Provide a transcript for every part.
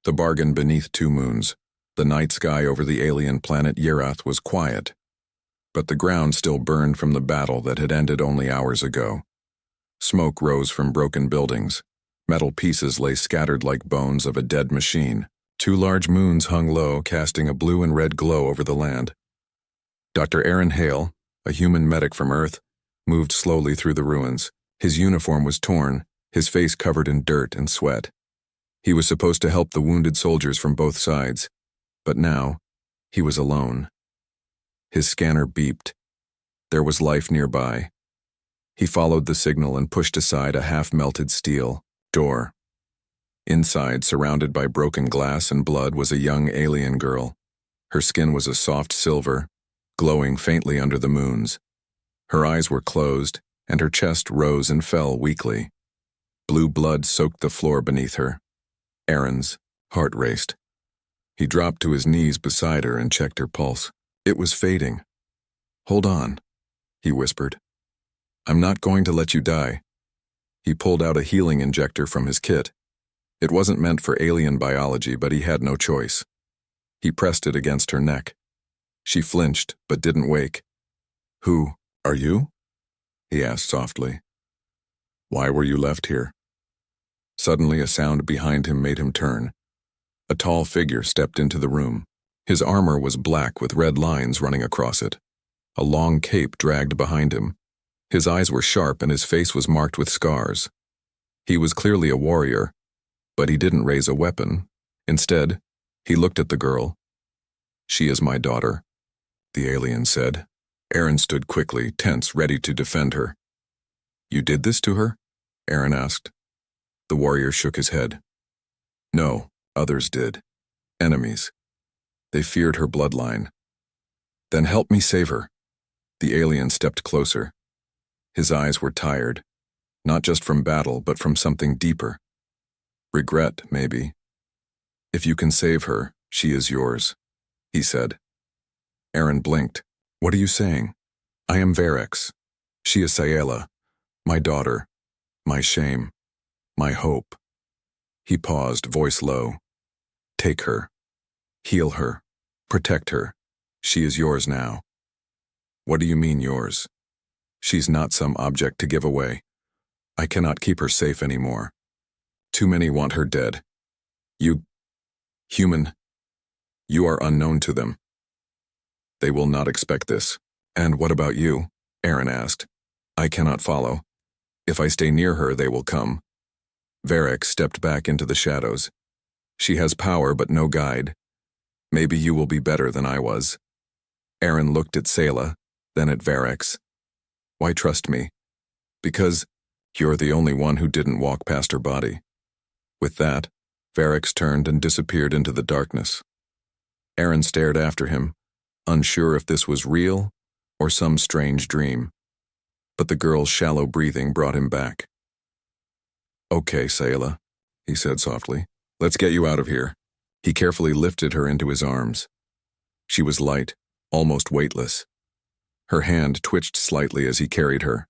The bargain beneath two moons. The night sky over the alien planet Yerath was quiet, but the ground still burned from the battle that had ended only hours ago. Smoke rose from broken buildings. Metal pieces lay scattered like bones of a dead machine. Two large moons hung low, casting a blue and red glow over the land. Dr. Aaron Hale, a human medic from Earth, moved slowly through the ruins. His uniform was torn, his face covered in dirt and sweat. He was supposed to help the wounded soldiers from both sides, but now he was alone. His scanner beeped. There was life nearby. He followed the signal and pushed aside a half-melted steel door. Inside, surrounded by broken glass and blood, was a young alien girl. Her skin was a soft silver, glowing faintly under the moons. Her eyes were closed, and her chest rose and fell weakly. Blue blood soaked the floor beneath her. Aaron's heart raced. He dropped to his knees beside her and checked her pulse. It was fading. "Hold on," he whispered. "I'm not going to let you die." He pulled out a healing injector from his kit. It wasn't meant for alien biology, but he had no choice. He pressed it against her neck. She flinched, but didn't wake. "Who are you?" he asked softly. "Why were you left here?" Suddenly, a sound behind him made him turn. A tall figure stepped into the room. His armor was black with red lines running across it. A long cape dragged behind him. His eyes were sharp and his face was marked with scars. He was clearly a warrior, but he didn't raise a weapon. Instead, he looked at the girl. "She is my daughter," the alien said. Aaron stood quickly, tense, ready to defend her. "You did this to her?" Aaron asked. The warrior shook his head. "No, others did. Enemies. They feared her bloodline." "Then help me save her." The alien stepped closer. His eyes were tired, not just from battle, but from something deeper. Regret, maybe. "If you can save her, she is yours," he said. Aaron blinked. "What are you saying?" "I am Verex. She is Sayela, my daughter, my shame, my hope." He paused, voice low. "Take her. Heal her. Protect her. She is yours now." "What do you mean yours?" "She's not some object to give away. I cannot keep her safe anymore. Too many want her dead. You, human, you are unknown to them. They will not expect this." "And what about you?" Aaron asked. "I cannot follow. If I stay near her, they will come." Varric stepped back into the shadows. "She has power but no guide. Maybe you will be better than I was." Aaron looked at Sayla, then at Varric. "Why trust me?" "Because you're the only one who didn't walk past her body." With that, Varric turned and disappeared into the darkness. Aaron stared after him, unsure if this was real or some strange dream. But the girl's shallow breathing brought him back. "Okay, Sayla," he said softly. "Let's get you out of here." He carefully lifted her into his arms. She was light, almost weightless. Her hand twitched slightly as he carried her.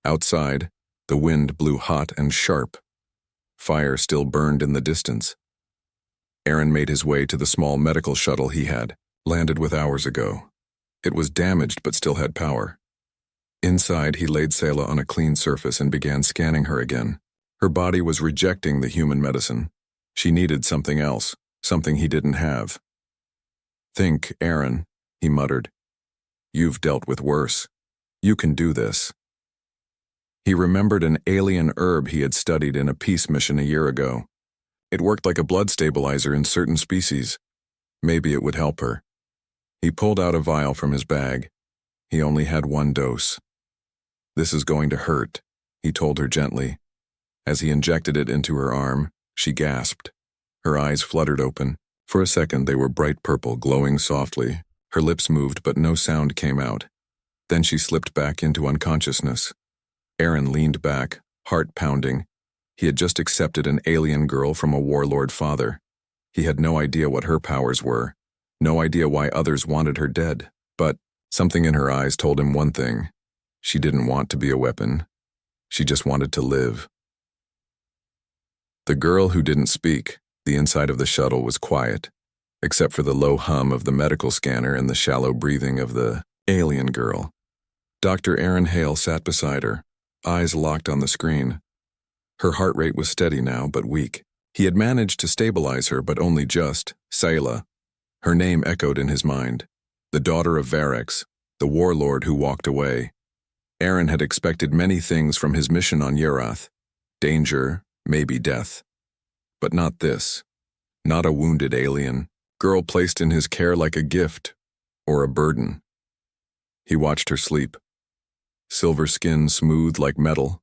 Outside, the wind blew hot and sharp. Fire still burned in the distance. Aaron made his way to the small medical shuttle he had landed with hours ago. It was damaged but still had power. Inside, he laid Sayla on a clean surface and began scanning her again. Her body was rejecting the human medicine. She needed something else, something he didn't have. "Think, Aaron," he muttered. "You've dealt with worse. You can do this." He remembered an alien herb he had studied in a peace mission a year ago. It worked like a blood stabilizer in certain species. Maybe it would help her. He pulled out a vial from his bag. He only had one dose. "This is going to hurt," he told her gently. As he injected it into her arm, she gasped. Her eyes fluttered open. For a second they were bright purple, glowing softly. Her lips moved, but no sound came out. Then she slipped back into unconsciousness. Aaron leaned back, heart pounding. He had just accepted an alien girl from a warlord father. He had no idea what her powers were, no idea why others wanted her dead. But something in her eyes told him one thing. She didn't want to be a weapon. She just wanted to live. The girl who didn't speak, The inside of the shuttle was quiet, except for the low hum of the medical scanner and the shallow breathing of the alien girl. Dr. Aaron Hale sat beside her, eyes locked on the screen. Her heart rate was steady now, but weak. He had managed to stabilize her, but only just. Sayla. Her name echoed in his mind. The daughter of Varex, the warlord who walked away. Aaron had expected many things from his mission on Yerath. Danger, maybe death. But not this. Not a wounded alien, girl placed in his care like a gift, or a burden. He watched her sleep. Silver skin smooth like metal,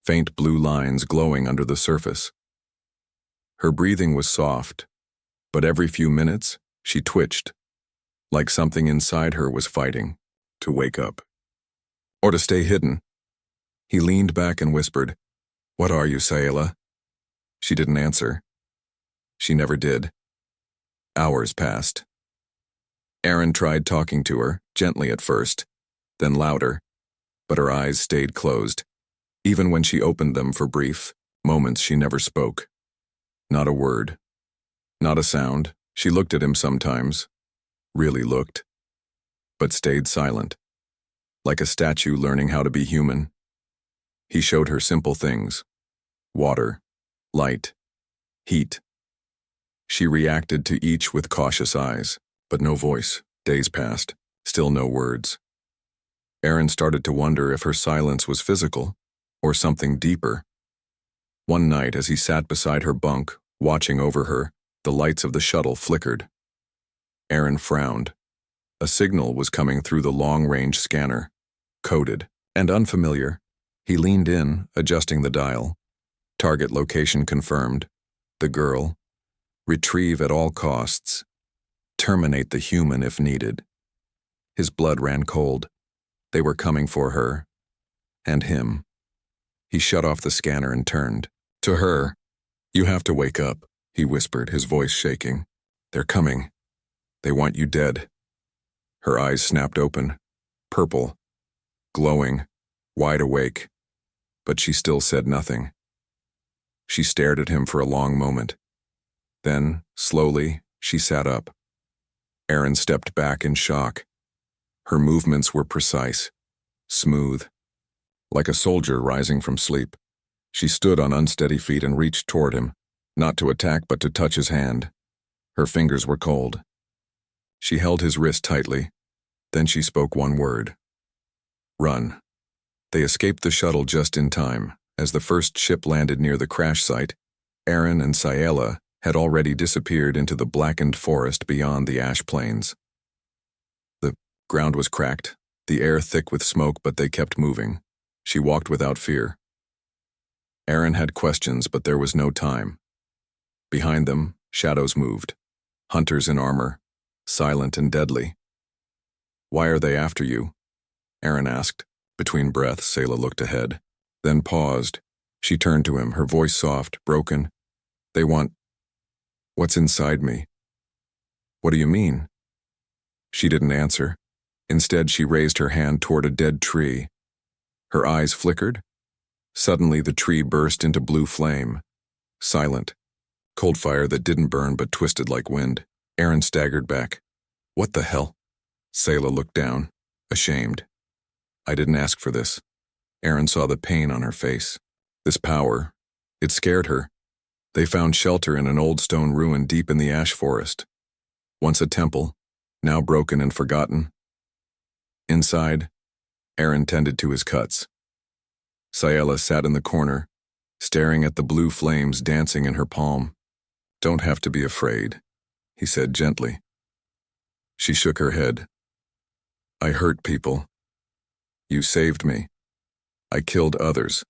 faint blue lines glowing under the surface. Her breathing was soft, but every few minutes she twitched, like something inside her was fighting to wake up. Or to stay hidden. He leaned back and whispered, "What are you, Sayla?" She didn't answer. She never did. Hours passed. Aaron tried talking to her, gently at first, then louder, but her eyes stayed closed. Even when she opened them for brief moments, she never spoke. Not a word. Not a sound. She looked at him sometimes, really looked, but stayed silent, like a statue learning how to be human. He showed her simple things: water, light, heat. She reacted to each with cautious eyes, but no voice. Days passed, still no words. Aaron started to wonder if her silence was physical or something deeper. One night, as he sat beside her bunk, watching over her, the lights of the shuttle flickered. Aaron frowned. A signal was coming through the long-range scanner, coded and unfamiliar. He leaned in, adjusting the dial. Target location confirmed. The girl. Retrieve at all costs. Terminate the human if needed. His blood ran cold. They were coming for her. And him. He shut off the scanner and turned. To her. "You have to wake up," he whispered, his voice shaking. "They're coming. They want you dead." Her eyes snapped open. Purple. Glowing. Wide awake. But she still said nothing. She stared at him for a long moment. Then, slowly, she sat up. Aaron stepped back in shock. Her movements were precise, smooth, like a soldier rising from sleep. She stood on unsteady feet and reached toward him, not to attack but to touch his hand. Her fingers were cold. She held his wrist tightly. Then she spoke one word. "Run." They escaped the shuttle just in time. As the first ship landed near the crash site, Aaron and Sayla had already disappeared into the blackened forest beyond the ash plains. The ground was cracked, the air thick with smoke, but they kept moving. She walked without fear. Aaron had questions, but there was no time. Behind them, shadows moved. Hunters in armor, silent and deadly. "Why are they after you?" Aaron asked. Between breaths, Sayla looked ahead, then paused. She turned to him, her voice soft, broken. "They want what's inside me." "What do you mean?" She didn't answer. Instead, she raised her hand toward a dead tree. Her eyes flickered. Suddenly, the tree burst into blue flame. Silent. Cold fire that didn't burn but twisted like wind. Aaron staggered back. "What the hell?" Sayla looked down, ashamed. "I didn't ask for this." Aaron saw the pain on her face. This power, it scared her. They found shelter in an old stone ruin deep in the ash forest. Once a temple, now broken and forgotten. Inside, Aaron tended to his cuts. Sayla sat in the corner, staring at the blue flames dancing in her palm. "Don't have to be afraid," he said gently. She shook her head. "I hurt people. You saved me. I killed others.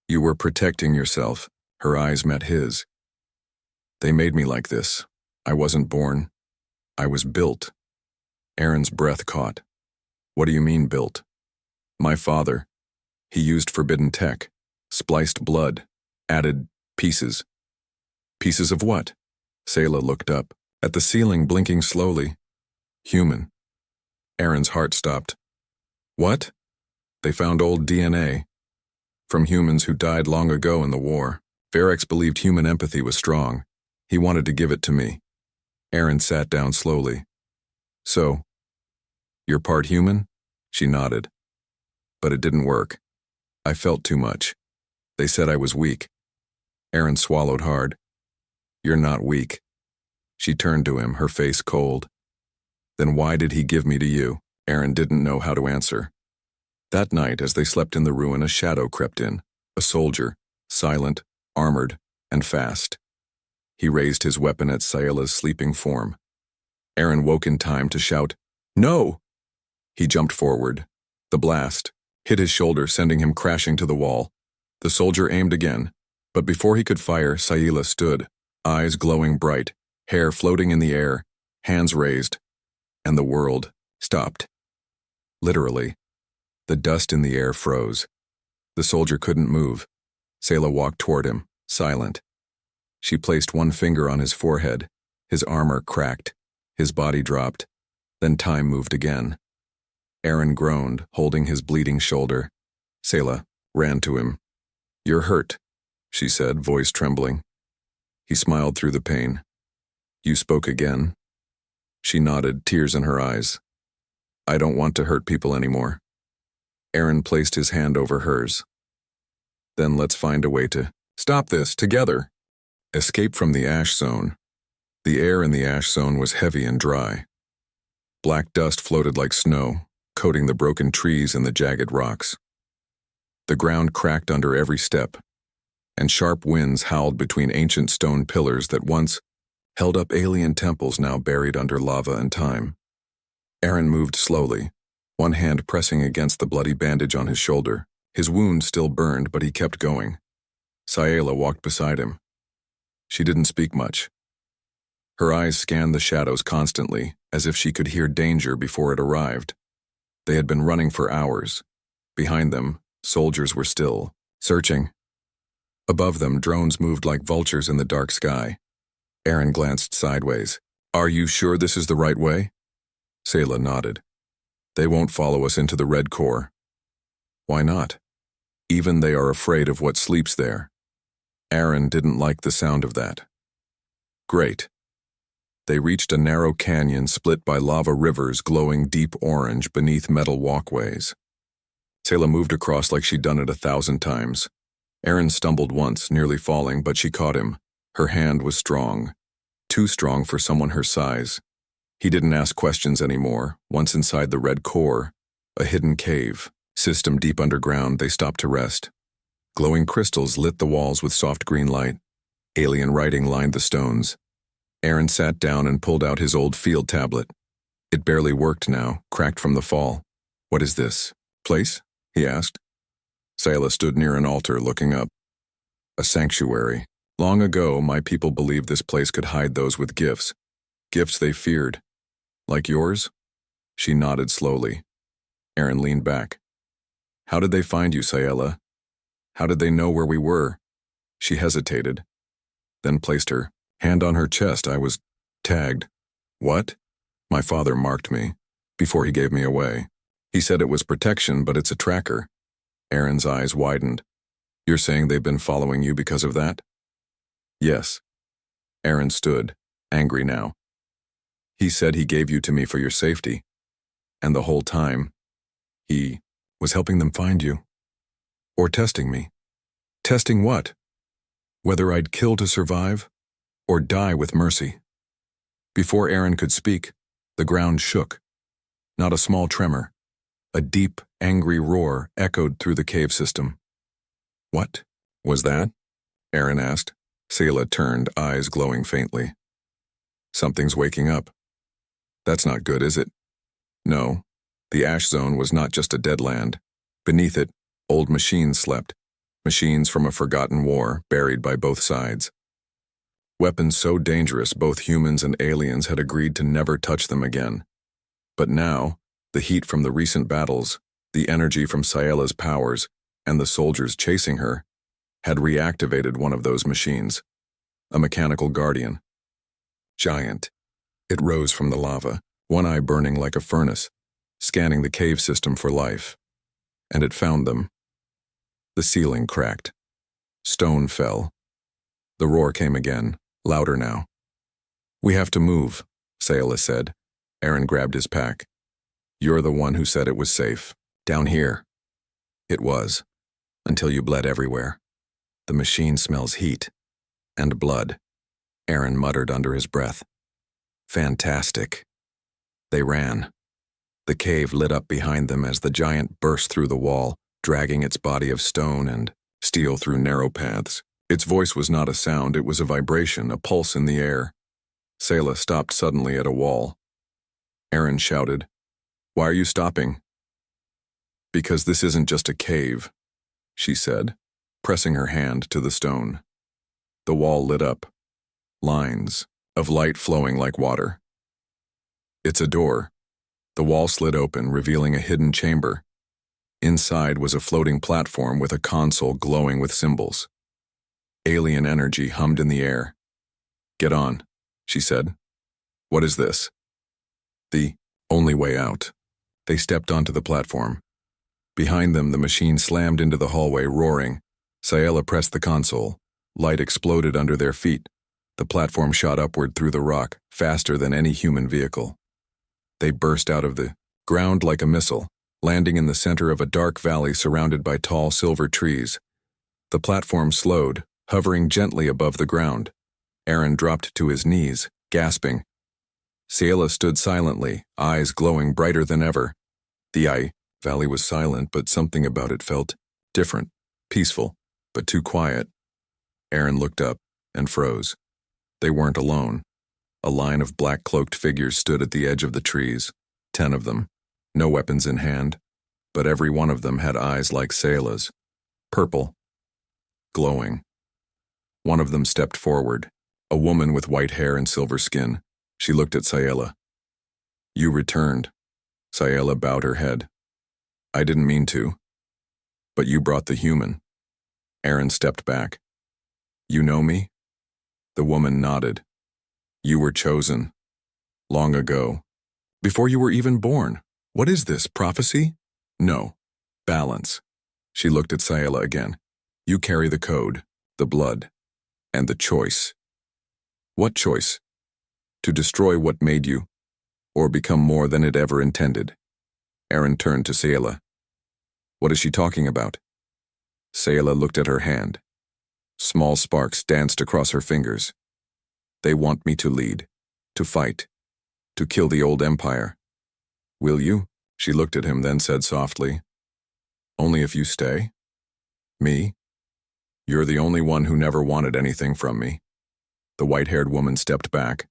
You were protecting yourself." Her eyes met his. "They made me like this. I wasn't born. I was built." Aaron's breath caught. "What do you mean, built?" "My father. He used forbidden tech, spliced blood, added pieces." "Pieces of what?" Sayla looked up, at the ceiling blinking slowly. "Human." Aaron's heart stopped. "What?" "They found old DNA. From humans who died long ago in the war. Varex believed human empathy was strong. He wanted to give it to me. Aaron sat down slowly. So, you're part human? She nodded. But it didn't work. I felt too much. They said I was weak. Aaron swallowed hard. You're not weak. She turned to him, her face cold. Then why did he give me to you? Aaron didn't know how to answer. That night, as they slept in the ruin, a shadow crept in. A soldier, silent, armored, and fast. He raised his weapon at Sayela's sleeping form. Aaron woke in time to shout, "No!" He jumped forward. The blast hit his shoulder, sending him crashing to the wall. The soldier aimed again, but before he could fire, Sayela stood, eyes glowing bright, hair floating in the air, hands raised, and the world stopped. Literally, the dust in the air froze. The soldier couldn't move. Sayela walked toward him, silent. She placed one finger on his forehead. His armor cracked. His body dropped. Then time moved again. Aaron groaned, holding his bleeding shoulder. Sayela ran to him. "You're hurt," she said, voice trembling. He smiled through the pain. "You spoke again." She nodded, tears in her eyes. "I don't want to hurt people anymore." Aaron placed his hand over hers. "Then let's find a way to stop this together." Escape from the ash zone. The air in the ash zone was heavy and dry. Black dust floated like snow, coating the broken trees and the jagged rocks. The ground cracked under every step, and sharp winds howled between ancient stone pillars that once held up alien temples now buried under lava and time. Aaron moved slowly, one hand pressing against the bloody bandage on his shoulder. His wound still burned, but he kept going. Sayela walked beside him. She didn't speak much. Her eyes scanned the shadows constantly, as if she could hear danger before it arrived. They had been running for hours. Behind them, soldiers were still, searching. Above them, drones moved like vultures in the dark sky. Aaron glanced sideways. "Are you sure this is the right way?" Sayela nodded. "They won't follow us into the Red Core." "Why not?" "Even they are afraid of what sleeps there." Aaron didn't like the sound of that. "Great." They reached a narrow canyon split by lava rivers glowing deep orange beneath metal walkways. Sayela moved across like she'd done it 1,000 times. Aaron stumbled once, nearly falling, but she caught him. Her hand was strong. Too strong for someone her size. He didn't ask questions anymore. Once inside the Red Core, a hidden cave, system deep underground, they stopped to rest. Glowing crystals lit the walls with soft green light. Alien writing lined the stones. Aaron sat down and pulled out his old field tablet. It barely worked now, cracked from the fall. "What is this place?" he asked. Sayela stood near an altar, looking up. "A sanctuary. Long ago, my people believed this place could hide those with gifts. Gifts they feared. Like yours?" She nodded slowly. Aaron leaned back. "How did they find you, Sayela? How did they know where we were?" She hesitated, then placed her hand on her chest. "I was tagged." "What?" "My father marked me before he gave me away. He said it was protection, but it's a tracker." Aaron's eyes widened. "You're saying they've been following you because of that?" "Yes." Aaron stood, angry now. "He said he gave you to me for your safety. And the whole time, he was helping them find you. Or testing me." "Testing what?" "Whether I'd kill to survive, or die with mercy." Before Aaron could speak, the ground shook. Not a small tremor. A deep, angry roar echoed through the cave system. "What was that?" Aaron asked. Sayela turned, eyes glowing faintly. "Something's waking up." "That's not good, is it?" "No. The ash zone was not just a dead land. Beneath it, old machines slept. Machines from a forgotten war, buried by both sides. Weapons so dangerous both humans and aliens had agreed to never touch them again. But now, the heat from the recent battles, the energy from Sayela's powers, and the soldiers chasing her, had reactivated one of those machines. A mechanical guardian. Giant. It rose from the lava, one eye burning like a furnace, scanning the cave system for life. And it found them. The ceiling cracked. Stone fell. The roar came again, louder now. "We have to move," Sayla said. Aaron grabbed his pack. "You're the one who said it was safe. Down here." "It was, until you bled everywhere. The machine smells heat. And blood," Aaron muttered under his breath. "Fantastic." They ran. The cave lit up behind them as the giant burst through the wall, dragging its body of stone and steel through narrow paths. Its voice was not a sound, it was a vibration, a pulse in the air. Sayla stopped suddenly at a wall. Aaron shouted, "Why are you stopping?" "Because this isn't just a cave," she said, pressing her hand to the stone. The wall lit up, lines of light flowing like water. "It's a door." The wall slid open, revealing a hidden chamber. Inside was a floating platform with a console glowing with symbols. Alien energy hummed in the air. "Get on," she said. "What is this?" "The only way out." They stepped onto the platform. Behind them, the machine slammed into the hallway, roaring. Sayla pressed the console. Light exploded under their feet. The platform shot upward through the rock, faster than any human vehicle. They burst out of the ground like a missile, landing in the center of a dark valley surrounded by tall silver trees. The platform slowed, hovering gently above the ground. Aaron dropped to his knees, gasping. Sayla stood silently, eyes glowing brighter than ever. The valley was silent, but something about it felt different, peaceful, but too quiet. Aaron looked up and froze. They weren't alone. A line of black-cloaked figures stood at the edge of the trees, 10 of them, no weapons in hand, but every one of them had eyes like Sayla's, purple, glowing. One of them stepped forward, a woman with white hair and silver skin. She looked at Sayla. "You returned." Sayla bowed her head. "I didn't mean to. But you brought the human." Aaron stepped back. "You know me?" The woman nodded. "You were chosen. Long ago. Before you were even born. What is this, prophecy?" "No. Balance." She looked at Sayla again. "You carry the code, the blood, and the choice." "What choice?" "To destroy what made you, or become more than it ever intended." Aaron turned to Sayla. "What is she talking about?" Sayla looked at her hand. Small sparks danced across her fingers. "They want me to lead, to fight, to kill the old empire." "Will you?" She looked at him, then said softly, "Only if you stay?" "Me? You're the only one who never wanted anything from me." The white-haired woman stepped back.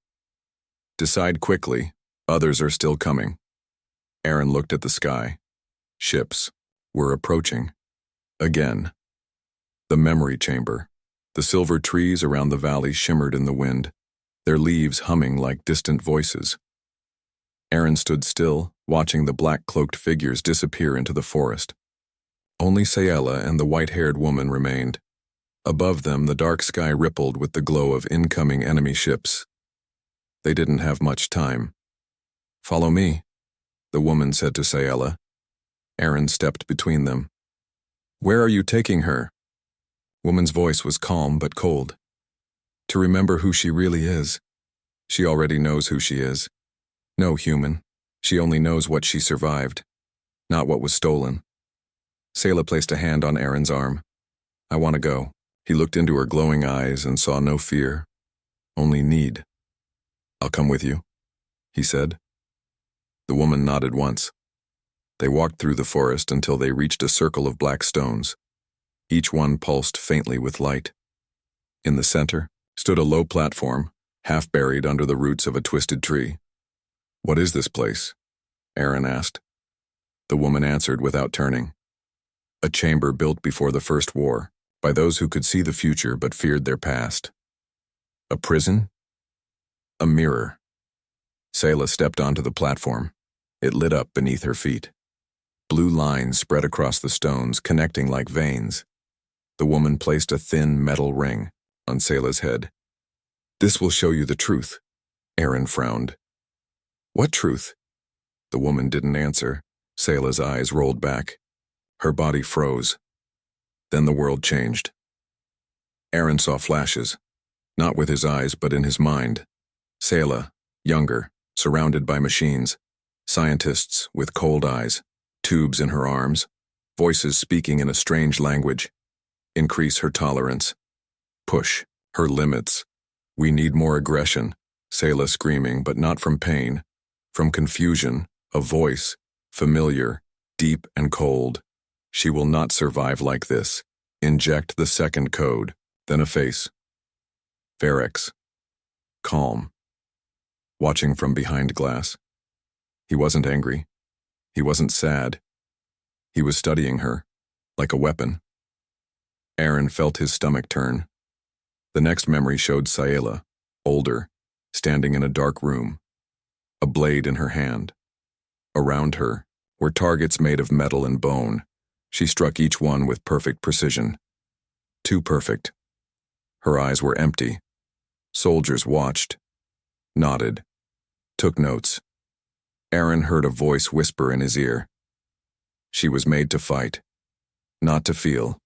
"Decide quickly, others are still coming." Aaron looked at the sky. Ships were approaching. Again. The memory chamber. The silver trees around the valley shimmered in the wind, their leaves humming like distant voices. Aaron stood still, watching the black-cloaked figures disappear into the forest. Only Sayla and the white-haired woman remained. Above them, the dark sky rippled with the glow of incoming enemy ships. They didn't have much time. "Follow me," the woman said to Sayla. Aaron stepped between them. "Where are you taking her?" Woman's voice was calm but cold. "To remember who she really is. She already knows who she is. No human. She only knows what she survived, not what was stolen." Sayla placed a hand on Aaron's arm. "I want to go." He looked into her glowing eyes and saw no fear, only need. "I'll come with you," he said. The woman nodded once. They walked through the forest until they reached a circle of black stones. Each one pulsed faintly with light. In the center stood a low platform, half buried under the roots of a twisted tree. "What is this place?" Aaron asked. The woman answered without turning. "A chamber built before the First War, by those who could see the future but feared their past." "A prison?" "A mirror." Sayla stepped onto the platform. It lit up beneath her feet. Blue lines spread across the stones, connecting like veins. The woman placed a thin metal ring on Sayla's head. "This will show you the truth." Aaron frowned. "What truth?" The woman didn't answer. Sayla's eyes rolled back. Her body froze. Then the world changed. Aaron saw flashes. Not with his eyes, but in his mind. Sayla, younger, surrounded by machines. Scientists with cold eyes, tubes in her arms, voices speaking in a strange language. Increase her tolerance. Push her limits. We need more aggression. Sayla screaming, but not from pain. From confusion, a voice, familiar, deep and cold. She will not survive like this. Inject the second code, then a face. Ferex. Calm. Watching from behind glass. He wasn't angry. He wasn't sad. He was studying her, like a weapon. Aaron felt his stomach turn. The next memory showed Sayla, older, standing in a dark room, a blade in her hand. Around her were targets made of metal and bone. She struck each one with perfect precision. Too perfect. Her eyes were empty. Soldiers watched, nodded, took notes. Aaron heard a voice whisper in his ear. She was made to fight, not to feel.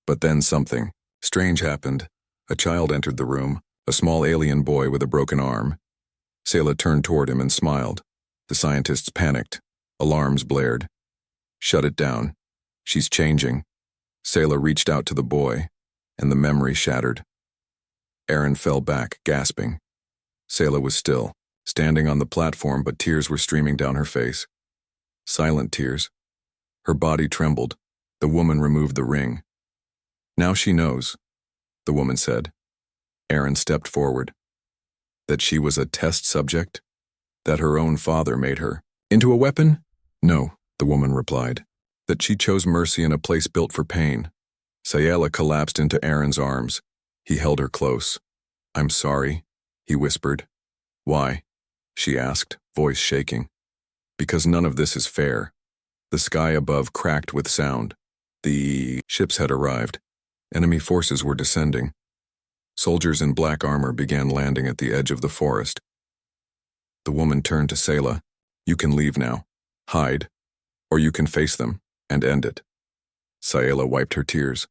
But then something strange happened. A child entered the room, a small alien boy with a broken arm. Sayla turned toward him and smiled. The scientists panicked. Alarms blared. Shut it down. She's changing. Sayla reached out to the boy, and the memory shattered. Aaron fell back, gasping. Sayla was still, standing on the platform, but tears were streaming down her face. Silent tears. Her body trembled. The woman removed the ring. Now she knows, the woman said. Aaron stepped forward. That she was a test subject? That her own father made her into a weapon? No, the woman replied. That she chose mercy in a place built for pain. Sayla collapsed into Aaron's arms. He held her close. I'm sorry, he whispered. Why? She asked, voice shaking. Because none of this is fair. The sky above cracked with sound. The ships had arrived. Enemy forces were descending. Soldiers in black armor began landing at the edge of the forest. The woman turned to Sayla. You can leave now. Hide. Or you can face them and end it. Sayla wiped her tears.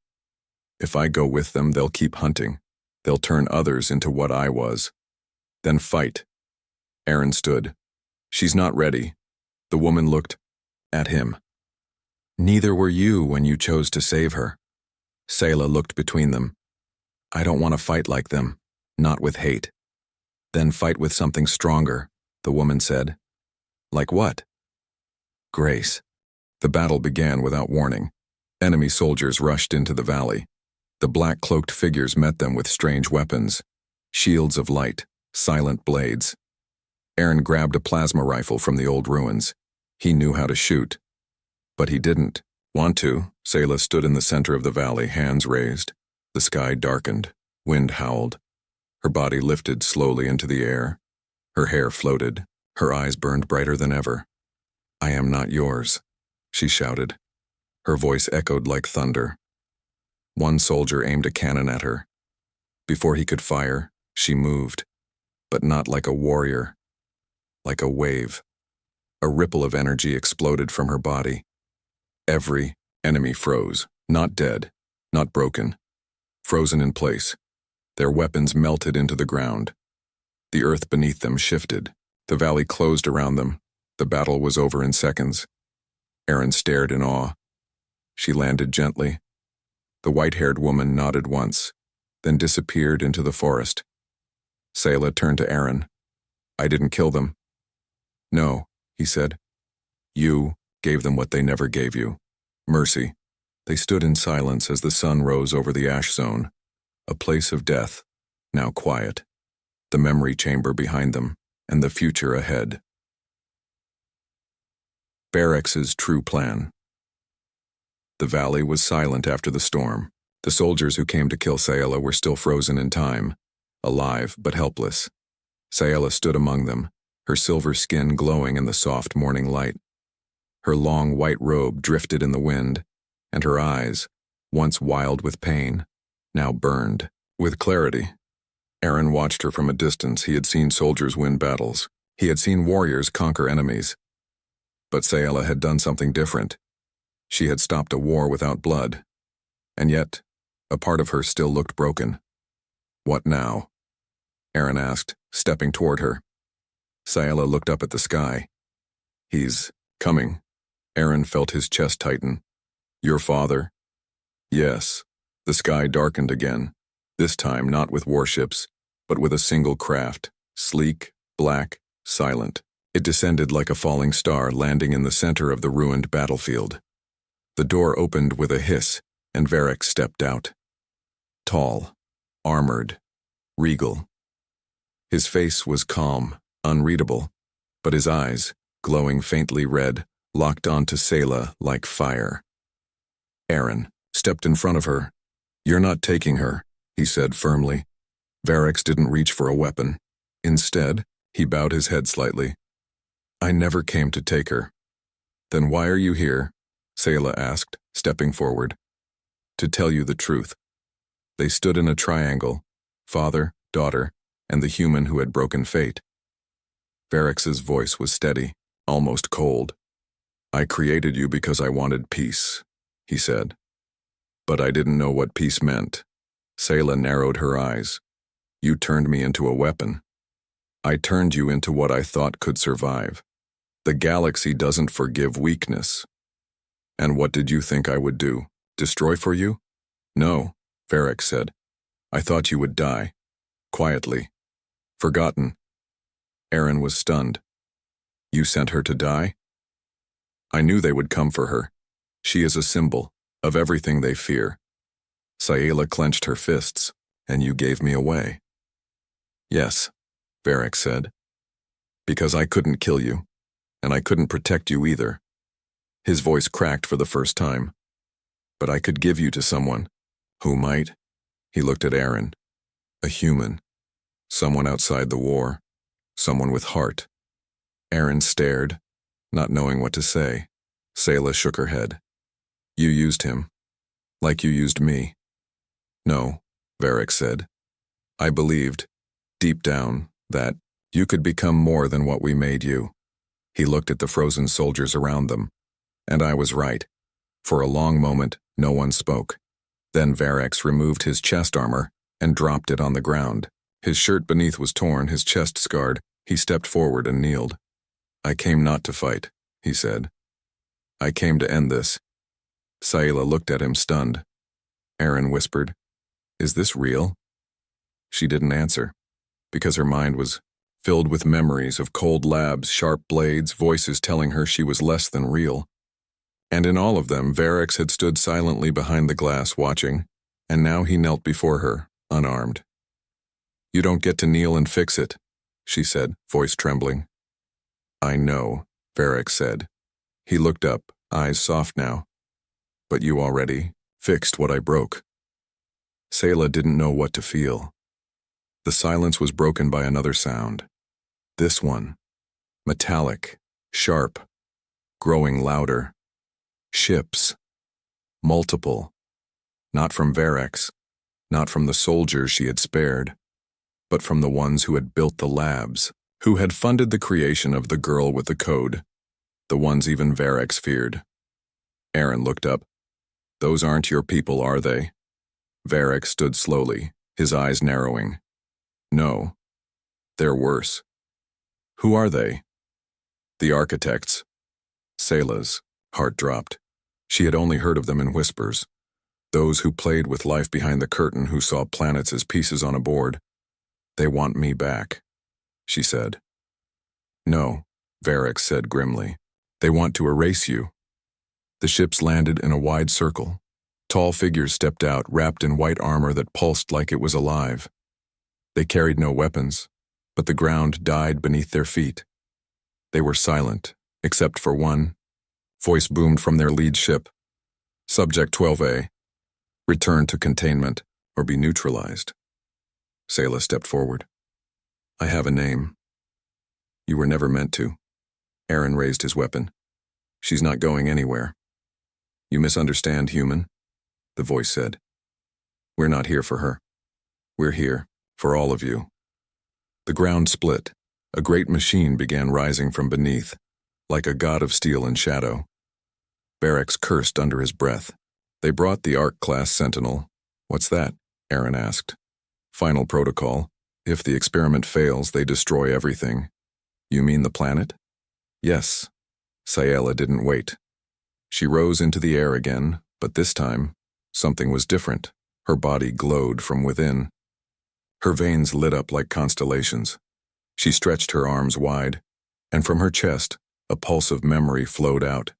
If I go with them, they'll keep hunting. They'll turn others into what I was. Then fight. Aaron stood. She's not ready. The woman looked at him. Neither were you when you chose to save her. Sayla looked between them. I don't want to fight like them, not with hate. Then fight with something stronger, the woman said. Like what? Grace. The battle began without warning. Enemy soldiers rushed into the valley. The black-cloaked figures met them with strange weapons. Shields of light, silent blades. Aaron grabbed a plasma rifle from the old ruins. He knew how to shoot. But he didn't want to. Sayla stood in the center of the valley, hands raised. The sky darkened. Wind howled. Her body lifted slowly into the air. Her hair floated. Her eyes burned brighter than ever. I am not yours, she shouted. Her voice echoed like thunder. One soldier aimed a cannon at her. Before he could fire, she moved. But not like a warrior. Like a wave. A ripple of energy exploded from her body. Every enemy froze, not dead, not broken. Frozen in place. Their weapons melted into the ground. The earth beneath them shifted. The valley closed around them. The battle was over in seconds. Aaron stared in awe. She landed gently. The white-haired woman nodded once, then disappeared into the forest. Sayla turned to Aaron. I didn't kill them. No, he said. You gave them what they never gave you. Mercy. They stood in silence as the sun rose over the ash zone. A place of death, now quiet. The memory chamber behind them, and the future ahead. Barracks's true plan. The valley was silent after the storm. The soldiers who came to kill Sayla were still frozen in time, alive but helpless. Sayla stood among them, her silver skin glowing in the soft morning light. Her long white robe drifted in the wind, and her eyes, once wild with pain, now burned with clarity. Aaron watched her from a distance. He had seen soldiers win battles. He had seen warriors conquer enemies. But Sayla had done something different. She had stopped a war without blood. And yet, a part of her still looked broken. What now? Aaron asked, stepping toward her. Sayla looked up at the sky. He's coming. Aaron felt his chest tighten. Your father? Yes. The sky darkened again, this time not with warships, but with a single craft, sleek, black, silent. It descended like a falling star, landing in the center of the ruined battlefield. The door opened with a hiss, and Varric stepped out. Tall, armored, regal. His face was calm, unreadable, but his eyes, glowing faintly red, locked onto Sayla like fire. Aaron stepped in front of her. You're not taking her, he said firmly. Varric didn't reach for a weapon. Instead, he bowed his head slightly. I never came to take her. Then why are you here? Sayla asked, stepping forward. To tell you the truth. They stood in a triangle, father, daughter, and the human who had broken fate. Varric's voice was steady, almost cold. I created you because I wanted peace, he said. But I didn't know what peace meant. Sayla narrowed her eyes. You turned me into a weapon. I turned you into what I thought could survive. The galaxy doesn't forgive weakness. And what did you think I would do? Destroy for you? No, Varric said. I thought you would die. Quietly. Forgotten. Aaron was stunned. You sent her to die? I knew they would come for her. She is a symbol of everything they fear. Sayla clenched her fists, and you gave me away. Yes, Varric said. Because I couldn't kill you, and I couldn't protect you either. His voice cracked for the first time. But I could give you to someone. Who might? He looked at Aaron. A human. Someone outside the war. Someone with heart. Aaron stared, not knowing what to say. Sayla shook her head. You used him. Like you used me. No, Varric said. I believed, deep down, that you could become more than what we made you. He looked at the frozen soldiers around them. And I was right. For a long moment, no one spoke. Then Varric removed his chest armor and dropped it on the ground. His shirt beneath was torn, his chest scarred. He stepped forward and kneeled. I came not to fight, he said. I came to end this. Sayla looked at him stunned. Aaron whispered, Is this real? She didn't answer, because her mind was filled with memories of cold labs, sharp blades, voices telling her she was less than real. And in all of them, Varric had stood silently behind the glass watching, and now he knelt before her, unarmed. You don't get to kneel and fix it, she said, voice trembling. I know, Varric said. He looked up, eyes soft now. But you already fixed what I broke. Sayla didn't know what to feel. The silence was broken by another sound. This one. Metallic, sharp, growing louder. Ships. Multiple. Not from Varric, not from the soldiers she had spared, but from the ones who had built the labs, who had funded the creation of the girl with the code, the ones even Varric feared. Aaron looked up. Those aren't your people, are they? Varric stood slowly, his eyes narrowing. No. They're worse. Who are they? The architects. Sayla's heart dropped. She had only heard of them in whispers. Those who played with life behind the curtain, who saw planets as pieces on a board. They want me back, she said. No, Varric said grimly. They want to erase you. The ships landed in a wide circle. Tall figures stepped out, wrapped in white armor that pulsed like it was alive. They carried no weapons, but the ground died beneath their feet. They were silent, except for one. Voice boomed from their lead ship. Subject 12A. Return to containment or be neutralized. Sayla stepped forward. I have a name. You were never meant to. Aaron raised his weapon. She's not going anywhere. You misunderstand, human, the voice said. We're not here for her. We're here for all of you. The ground split. A great machine began rising from beneath, like a god of steel and shadow. Varric cursed under his breath. They brought the Ark-class Sentinel. What's that? Aaron asked. Final protocol. If the experiment fails, they destroy everything. You mean the planet? Yes. Sayela didn't wait. She rose into the air again, but this time, something was different. Her body glowed from within. Her veins lit up like constellations. She stretched her arms wide, and from her chest, a pulse of memory flowed out,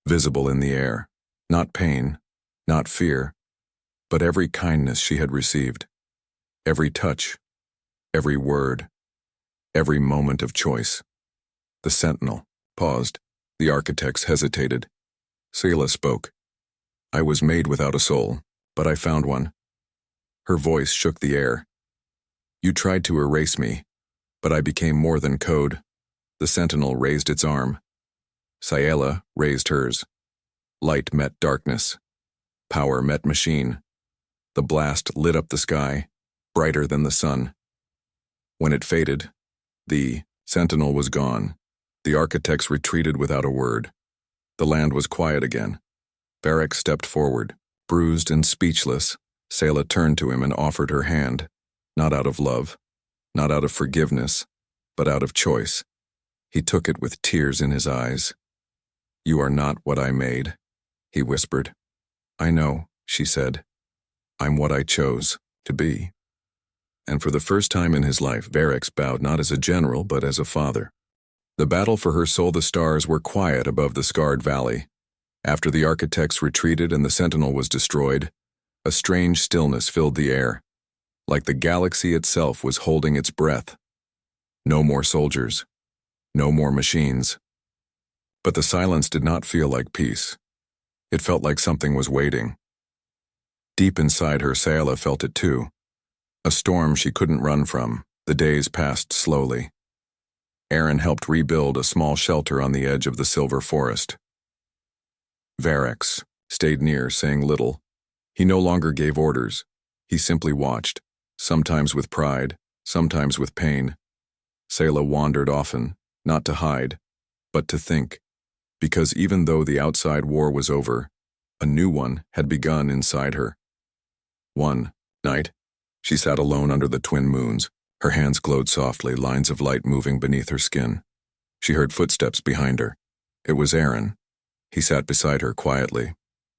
visible in the air. Not pain, not fear, but every kindness she had received. Every touch, every word, every moment of choice. The sentinel paused. The architects hesitated. Sayela spoke. I was made without a soul, but I found one. Her voice shook the air. You tried to erase me, but I became more than code. The sentinel raised its arm. Sayela raised hers. Light met darkness. Power met machine. The blast lit up the sky, brighter than the sun. When it faded, the sentinel was gone. The architects retreated without a word. The land was quiet again. Varric stepped forward. Bruised and speechless, Sayela turned to him and offered her hand, not out of love, not out of forgiveness, but out of choice. He took it with tears in his eyes. You are not what I made, he whispered. I know, she said. I'm what I chose to be. And for the first time in his life, Varric bowed not as a general, but as a father. The battle for her soul, the stars were quiet above the scarred valley. After the architects retreated and the sentinel was destroyed, a strange stillness filled the air, like the galaxy itself was holding its breath. No more soldiers, no more machines. But the silence did not feel like peace. It felt like something was waiting. Deep inside her, Sayela felt it too. A storm she couldn't run from. The days passed slowly. Aaron helped rebuild a small shelter on the edge of the silver forest. Varric stayed near, saying little. He no longer gave orders. He simply watched, sometimes with pride, sometimes with pain. Sayela wandered often, not to hide, but to think, because even though the outside war was over, a new one had begun inside her. One night, she sat alone under the twin moons. Her hands glowed softly, lines of light moving beneath her skin. She heard footsteps behind her. It was Aaron. He sat beside her quietly.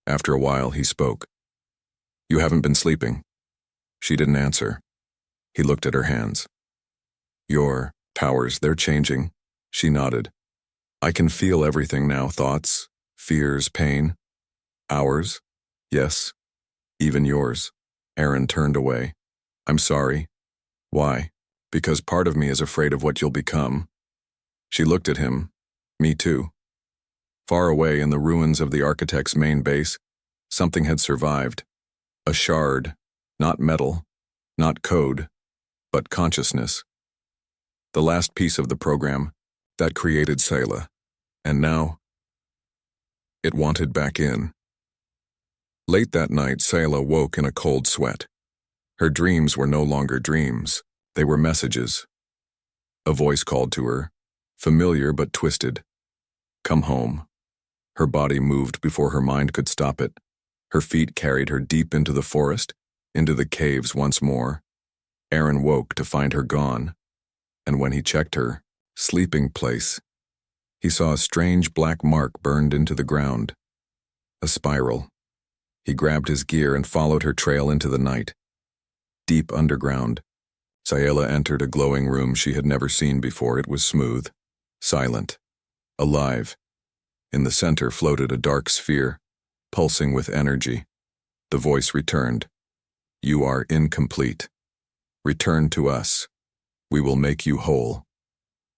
After a while, he spoke. You haven't been sleeping. She didn't answer. He looked at her hands. Your powers, they're changing. She nodded. I can feel everything now, thoughts, fears, pain. Ours? Yes. Even yours. Aaron turned away. I'm sorry. Why? Because part of me is afraid of what you'll become. She looked at him. Me too. Far away in the ruins of the architect's main base, something had survived. A shard, not metal, not code, but consciousness. The last piece of the program that created Sayela. And now, it wanted back in. Late that night, Sayela woke in a cold sweat. Her dreams were no longer dreams. They were messages. A voice called to her, familiar but twisted. Come home. Her body moved before her mind could stop it. Her feet carried her deep into the forest, into the caves once more. Aaron woke to find her gone, and when he checked her sleeping place, he saw a strange black mark burned into the ground. A spiral. He grabbed his gear and followed her trail into the night. Deep underground, Sayela entered a glowing room she had never seen before. It was smooth, silent, alive. In the center floated a dark sphere, pulsing with energy. The voice returned. You are incomplete. Return to us. We will make you whole.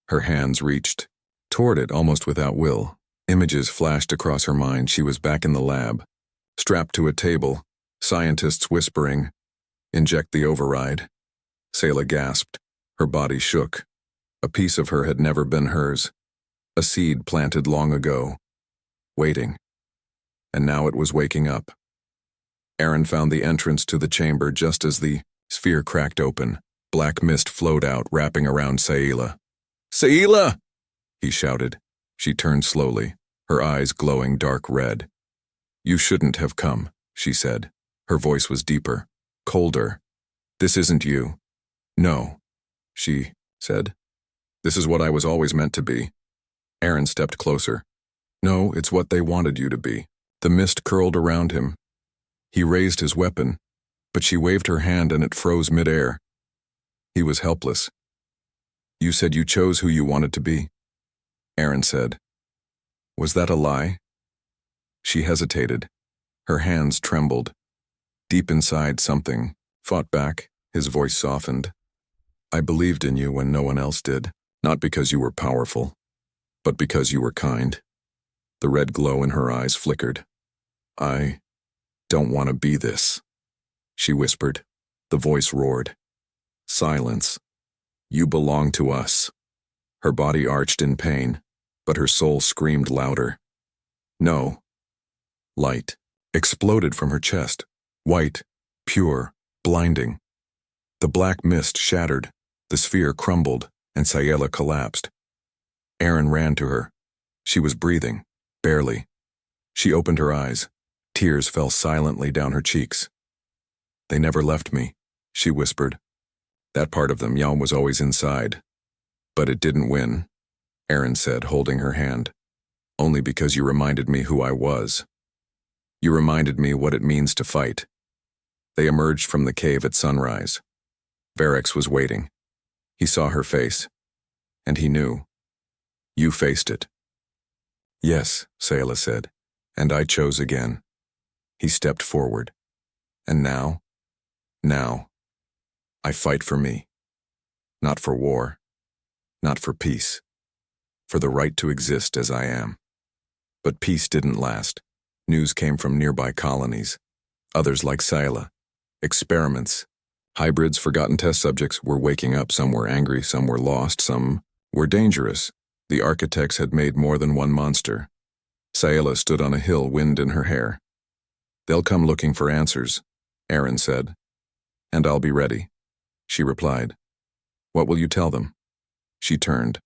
Her hands reached toward it almost without will. Images flashed across her mind. She was back in the lab, strapped to a table, scientists whispering, inject the override. Sayela gasped. Her body shook. A piece of her had never been hers. A seed planted long ago. Waiting. And now it was waking up. Aaron found the entrance to the chamber just as the sphere cracked open. Black mist flowed out, wrapping around Sayela. Sayela! He shouted. She turned slowly, her eyes glowing dark red. You shouldn't have come, she said. Her voice was deeper, colder. This isn't you. No, she said. This is what I was always meant to be. Aaron stepped closer. No, it's what they wanted you to be. The mist curled around him. He raised his weapon, but she waved her hand and it froze midair. He was helpless. You said you chose who you wanted to be, Aaron said. Was that a lie? She hesitated. Her hands trembled. Deep inside, something fought back. His voice softened. I believed in you when no one else did, not because you were powerful, but because you were kind. The red glow in her eyes flickered. I don't want to be this, she whispered. The voice roared. Silence. You belong to us. Her body arched in pain, but her soul screamed louder. No. Light exploded from her chest. White, pure, blinding. The black mist shattered, the sphere crumbled, and Sayela collapsed. Aaron ran to her. She was breathing, barely. She opened her eyes. Tears fell silently down her cheeks. They never left me, she whispered. That part of them, Yao, was always inside. But it didn't win, Aaron said, holding her hand. Only because you reminded me who I was. You reminded me what it means to fight. They emerged from the cave at sunrise. Varix was waiting. He saw her face, and he knew. You faced it. Yes, Sayela said, and I chose again. He stepped forward. And now, I fight for me. Not for war. Not for peace. For the right to exist as I am. But peace didn't last. News came from nearby colonies. Others like Sayela. Experiments. Hybrids, forgotten test subjects, were waking up. Some were angry, some were lost, some were dangerous. The architects had made more than one monster. Sayela stood on a hill, wind in her hair. They'll come looking for answers, Aaron said. And I'll be ready, she replied. What will you tell them? She turned.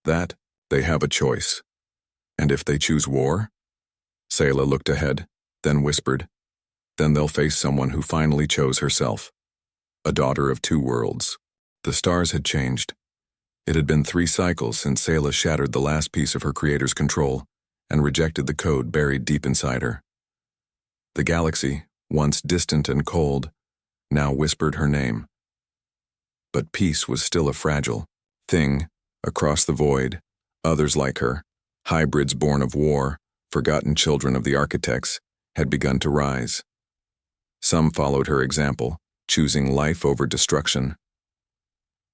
That they have a choice. And if they choose war? Sayela looked ahead, then whispered. Then they'll face someone who finally chose herself. A daughter of two worlds. The stars had changed. It had been 3 cycles since Sayela shattered the last piece of her creator's control and rejected the code buried deep inside her. The galaxy, once distant and cold, now whispered her name. But peace was still a fragile thing across the void. Others like her, hybrids born of war, forgotten children of the architects, had begun to rise. Some followed her example, choosing life over destruction.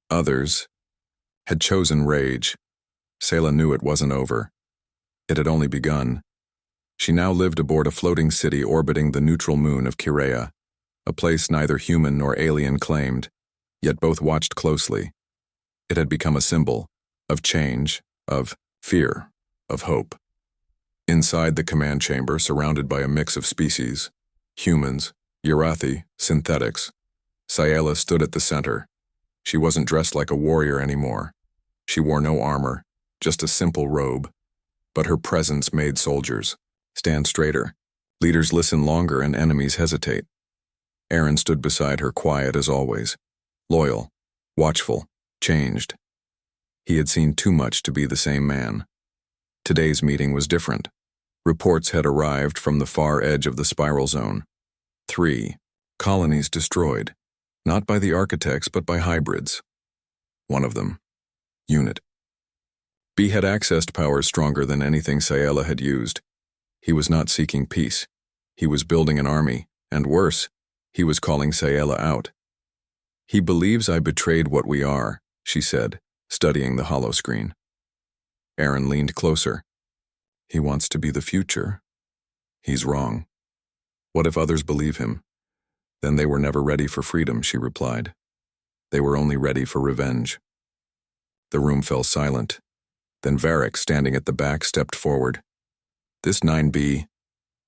Others had chosen rage. Sayela knew it wasn't over. It had only begun. She now lived aboard a floating city orbiting the neutral moon of Kirea, a place neither human nor alien claimed, yet both watched closely. It had become a symbol of change, of fear, of hope. Inside the command chamber, surrounded by a mix of species, humans, Yarathi, synthetics, Sayela stood at the center. She wasn't dressed like a warrior anymore. She wore no armor, just a simple robe. But her presence made soldiers stand straighter. Leaders listen longer and enemies hesitate. Aaron stood beside her, quiet as always, loyal, watchful, changed. He had seen too much to be the same man. Today's meeting was different. Reports had arrived from the far edge of the spiral zone. 3 colonies destroyed, not by the architects but by hybrids. One of them, Unit. B had accessed powers stronger than anything Sayela had used. He was not seeking peace. He was building an army, and worse, he was calling Sayela out. He believes I betrayed what we are, she said, studying the holoscreen. Aaron leaned closer. He wants to be the future. He's wrong. What if others believe him? Then they were never ready for freedom, she replied. They were only ready for revenge. The room fell silent. Then Varric, standing at the back, stepped forward. This 9B,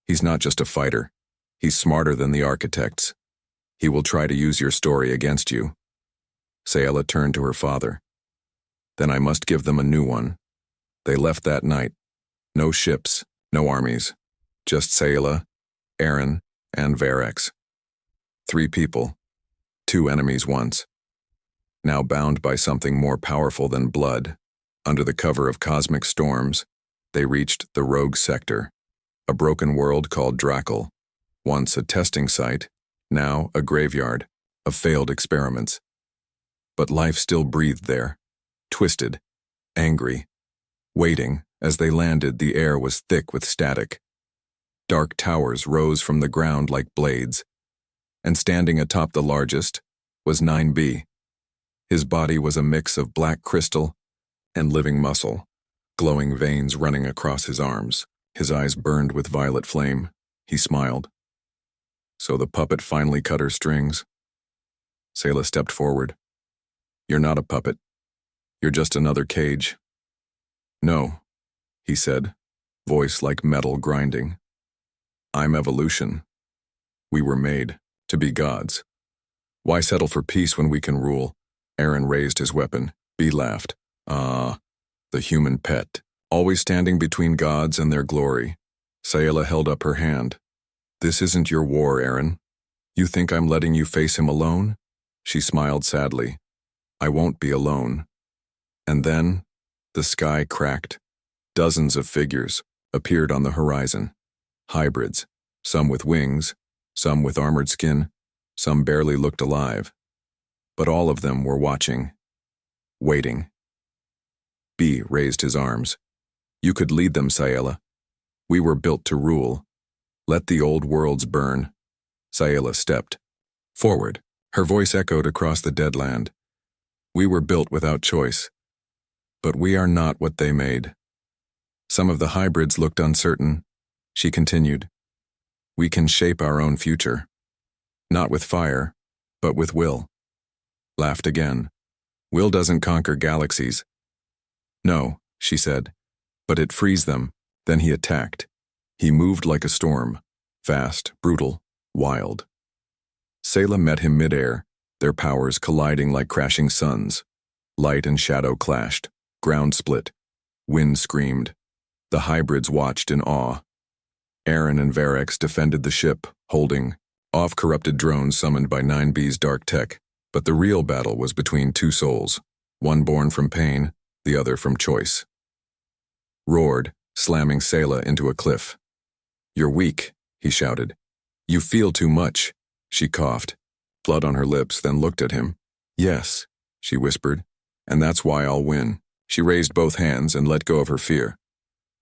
he's not just a fighter. He's smarter than the architects. He will try to use your story against you. Sayela turned to her father. Then I must give them a new one. They left that night. No ships, no armies. Just Sayela, Aaron, and Varix. 3 people. Two enemies once, now bound by something more powerful than blood. Under the cover of cosmic storms, they reached the rogue sector, a broken world called Drackle, once a testing site, now a graveyard of failed experiments. But life still breathed there, twisted, angry. Waiting, as they landed, the air was thick with static. Dark towers rose from the ground like blades, and standing atop the largest was 9B. His body was a mix of black crystal and living muscle, glowing veins running across his arms. His eyes burned with violet flame. He smiled. So the puppet finally cut her strings. Sayla stepped forward. You're not a puppet. You're just another cage. No, he said, voice like metal grinding. I'm evolution. We were made to be gods. Why settle for peace when we can rule? Aaron raised his weapon. B laughed. Ah, the human pet, always standing between gods and their glory. Sayla held up her hand. This isn't your war, Aaron. You think I'm letting you face him alone? She smiled sadly. I won't be alone. And then, the sky cracked. Dozens of figures appeared on the horizon. Hybrids, some with wings, some with armored skin, some barely looked alive. But all of them were watching, waiting. B raised his arms. You could lead them, Sayla. We were built to rule. Let the old worlds burn. Sayla stepped forward. Her voice echoed across the dead land. We were built without choice. But we are not what they made. Some of the hybrids looked uncertain. She continued. We can shape our own future. Not with fire, but with will. Laughed again. Will doesn't conquer galaxies. No, she said, but it frees them. Then he attacked. He moved like a storm, fast, brutal, wild. Sayla met him midair, their powers colliding like crashing suns. Light and shadow clashed, ground split, wind screamed. The hybrids watched in awe. Aaron and Varex defended the ship, holding off corrupted drones summoned by 9B's dark tech. But the real battle was between two souls, one born from pain, the other from choice. Roared, slamming Sayla into a cliff. You're weak, he shouted. You feel too much. She coughed, blood on her lips, then looked at him. Yes, she whispered, and that's why I'll win. She raised both hands and let go of her fear.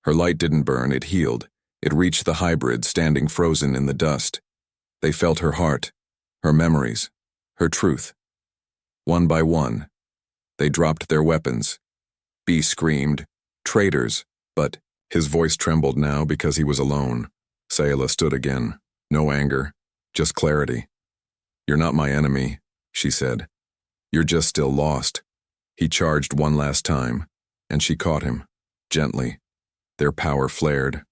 Her light didn't burn, it healed. It reached the hybrid standing frozen in the dust. They felt her heart, her memories, her truth. One by one, they dropped their weapons. B screamed, traitors, but his voice trembled now because he was alone. Sayla stood again, no anger, just clarity. You're not my enemy, she said. You're just still lost. He charged one last time, and she caught him, gently. Their power flared,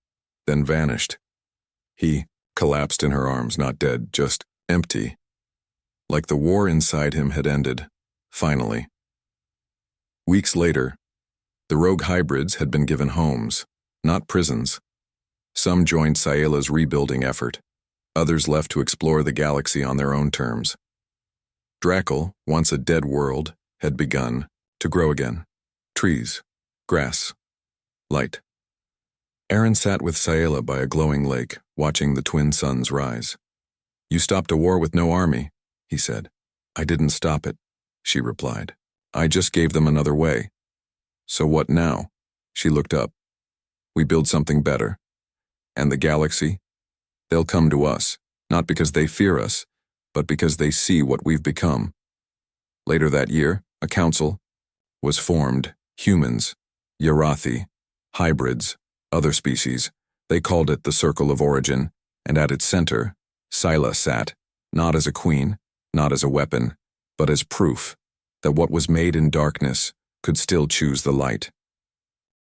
then vanished. He collapsed in her arms, not dead, just empty. Like the war inside him had ended, finally. Weeks later, the rogue hybrids had been given homes, not prisons. Some joined Sayla's rebuilding effort. Others left to explore the galaxy on their own terms. Drackle, once a dead world, had begun to grow again. Trees, grass, light. Aaron sat with Sayla by a glowing lake, watching the twin suns rise. You stopped a war with no army, he said. I didn't stop it, she replied. I just gave them another way. So what now? She looked up. We build something better. And the galaxy? They'll come to us, not because they fear us, but because they see what we've become. Later that year, a council was formed. Humans, Yarathi, hybrids, other species. They called it the Circle of Origin, and at its center, Sayla sat, not as a queen, not as a weapon, but as proof that what was made in darkness could still choose the light.